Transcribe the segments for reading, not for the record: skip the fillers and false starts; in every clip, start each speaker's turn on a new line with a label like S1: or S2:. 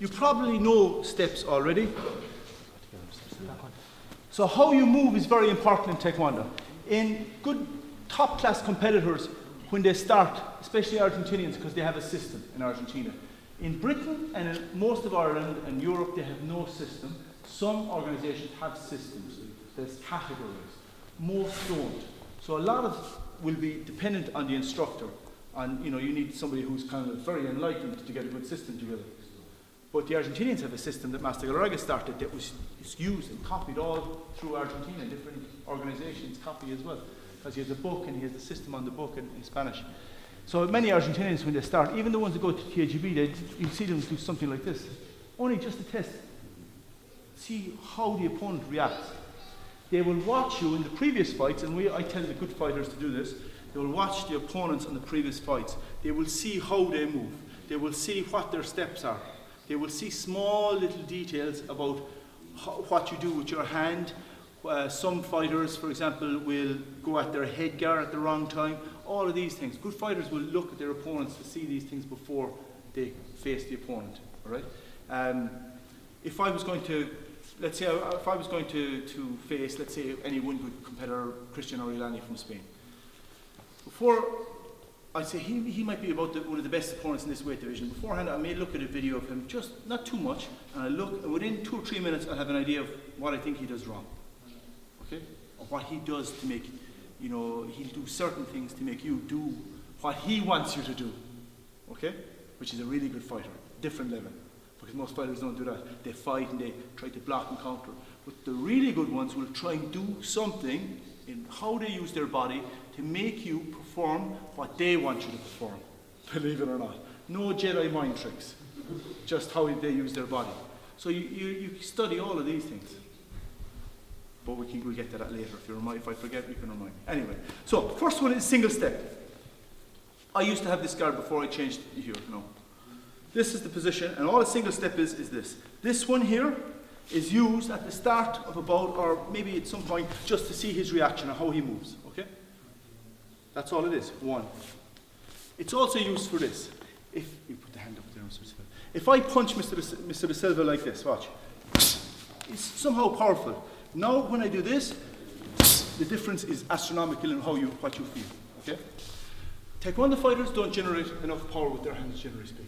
S1: You probably know steps already. So how you move is very important in Taekwondo. In good top-class competitors, when they start, especially Argentinians, because they have a system in Argentina. In Britain and in most of Ireland and Europe, they have no system. Some organizations have systems. There's categories. Most don't. So a lot of will be dependent on the instructor. And you need somebody who's kind of very enlightened to get a good system together. But the Argentinians have a system that Master Dalton started that was used and copied all through Argentina. Different organizations copy as well. Because he has a book and he has the system on the book in Spanish. So many Argentinians, when they start, even the ones that go to TAGB, you see them do something like this. Only just a test. See how the opponent reacts. They will watch you in the previous fights, and I tell the good fighters to do this. They will watch the opponents on the previous fights. They will see how they move. They will see what their steps are. They will see small little details about what you do with your hand. Some fighters, for example, will go at their head guard at the wrong time. All of these things. Good fighters will look at their opponents to see these things before they face the opponent. All right? If I was going to, let's say, if I was going to face, let's say, any one good competitor, Cristiano Ronaldo from Spain. Before I'd say he might be about one of the best opponents in this weight division. Beforehand, I may look at a video of him, just not too much, and I look, and within 2 or 3 minutes, I'll have an idea of what I think he does wrong. Okay? Or what he does to make, he'll do certain things to make you do what he wants you to do. Okay? Which is a really good fighter, different level. Because most fighters don't do that. They fight and they try to block and counter. But the really good ones will try and do something in how they use their body to make you perform what they want you to perform. Believe it or not. No Jedi mind tricks. Just how they use their body. So you study all of these things. But we'll get to that later. If I forget, you can remind me. Anyway, so first one is single step. I used to have this guard before I changed it here. No. This is the position, and all a single step is this. This one here is used at the start of a bout, or maybe at some point, just to see his reaction and how he moves, okay? That's all it is, 1. It's also used for this. If you put the hand up there, Mr. Silva. If I punch Mr. De Silva like this, watch. It's somehow powerful. Now, when I do this, the difference is astronomical in what you feel, okay? Taekwondo fighters don't generate enough power with their hands, generally speaking.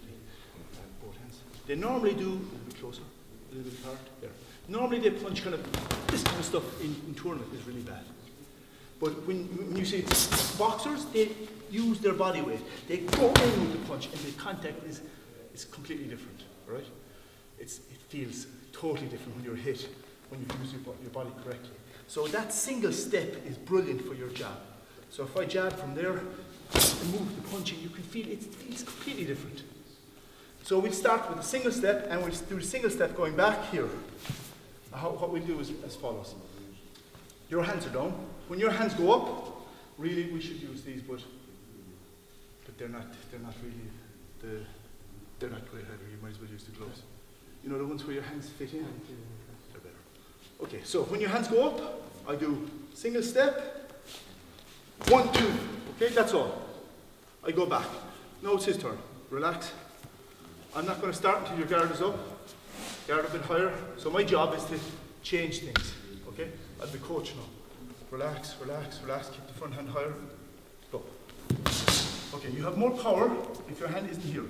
S1: Both hands. They normally do, a little bit closer, a little bit apart, there. Normally they punch kind of, this kind of stuff in tournament is really bad. But when you see boxers, they use their body weight. They go in with the punch, and the contact is completely different, right? It feels totally different when you're hit, when you use your body correctly. So that single step is brilliant for your jab. So if I jab from there and move the punching, you can feel it feels completely different. So we'll start with a single step, and we'll do a single step going back here. What we'll do is as follows. Your hands are down. When your hands go up, really we should use these, but they're not really they're not quite heavy. You might as well use the gloves. You know the ones where your hands fit in? They're better. Okay, so when your hands go up, I do single step, 1, 2. Okay, that's all. I go back. Now it's his turn. Relax. I'm not going to start until your guard is up. Guard a bit higher. So my job is to change things. Okay? I'll be coach now. Relax, relax, relax. Keep the front hand higher. Go. Okay, you have more power if your hand isn't here.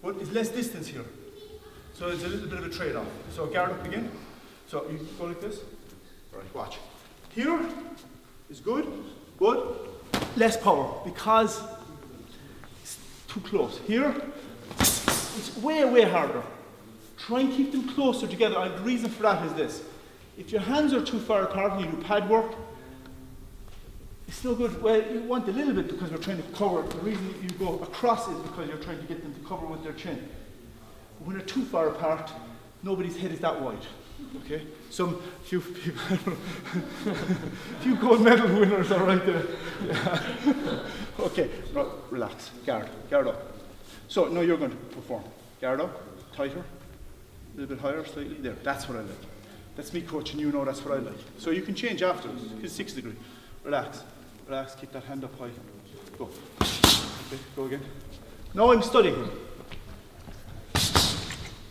S1: But it's less distance here. So it's a little bit of a trade-off. So guard up again. So you go like this. All right, watch. Here is good, but less power because it's too close. Here, it's way, way harder. Try and keep them closer together. And the reason for that is this. If your hands are too far apart and you do pad work, it's no good. Well, you want a little bit because we're trying to cover. The reason you go across is because you're trying to get them to cover with their chin. But when they're too far apart, nobody's head is that wide. Okay? Few gold medal winners are right there. Yeah. Okay, relax. Guard up. So now you're going to perform. Guard up, tighter, a little bit higher, slightly. There, that's what I like. That's me coaching, you know that's what I like. So you can change afterwards. It's 6 degree. Relax, relax, keep that hand up high. Go. Okay, go again. Now I'm studying him.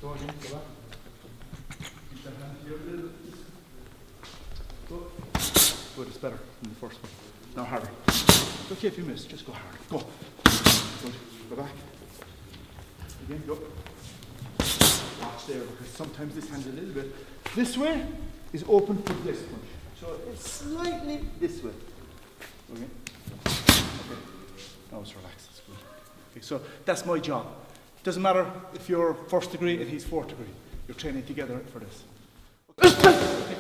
S1: Go again, go back. Keep that hand here a little bit. Go. Good, it's better than the first one. Now harder. It's okay if you miss, just go harder. Go. Good. Go back. Again, go. Watch there, because sometimes this hand's a little bit. This way is open for this punch. So it's slightly this way. Okay. Okay. Now it's relaxed. It's good. Okay, so that's my job. Doesn't matter if you're first degree and he's fourth degree. You're training together for this. Okay.